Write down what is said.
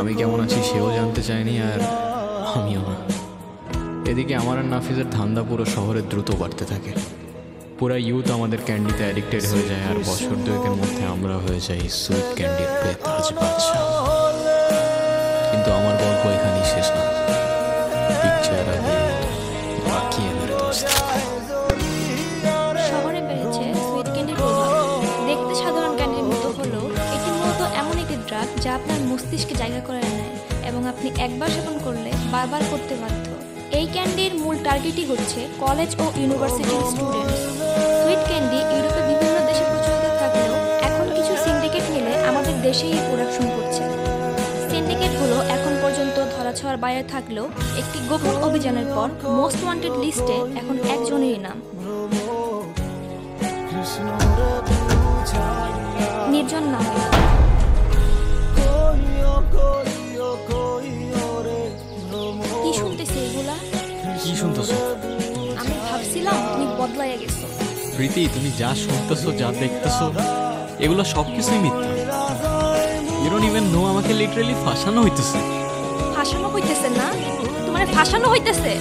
আমি কেমন আছি সেও জানতে চায়নি, আর আমিও না। এদিকে আমার আর নাফিজের ধান্দা পুরো শহরে দ্রুত বাড়তে থাকে। পুরা ইউথ আমাদের ক্যান্ডিতে অ্যাডিক্টেড হয়ে যায়, আর বছর দুয়েকের মধ্যে আমরা হয়ে যাই সুইট ক্যান্ডির বেতাজ বাদশা। কিন্তু আমার গল্প এখানেই শেষ না। পিকচার আগে বাকি আমার দোস্ত। শহরে বেড়েছে সুইট ক্যান্ডির প্রভাব। দেখতে সাধারণ ক্যান্ডির মতো হলেও এটি মূলত এমন একটি ড্রাগ যা আপনার মস্তিষ্কে জায়গা করে নেয় এবং আপনি একবার সেবন করলে বারবার করতে বাধ্য। এই ক্যান্ডির মূল টার্গেটই হচ্ছে কলেজ ও ইউনিভার্সিটির স্টুডেন্টস। সুইট ক্যান্ডি ইউরোপে বিভিন্ন দেশে প্রচলিত থাকলেও এখন কিছু সিন্ডিকেট মিলে আমাদের দেশেই প্রোডাকশন করছে। সিন্ডিকেটগুলো এখন পর্যন্ত ধরাছোঁয়ার বাইরে থাকলেও একটি গোপন অভিযানের পর মোস্ট ওয়ান্টেড লিস্টে এখন একজনেরই নাম, নির্জন নামে। কি শুনতেছি এগুলা? কি শুনতেছো? আমি ভাবছিলাম তুমি বদলাইয়া গেছো। প্রীতি, তুমি যা শুনতেছো, যা দেখতেছো, এগুলো সবকিছুই মিথ্যা। ইউ ডোন্ট ইভেন নো আমাকে লিটারালি ফাঁসানো হইতেছে। ফাঁসানো হইতেছে না? তোমার ফাঁসানো হইতেছে?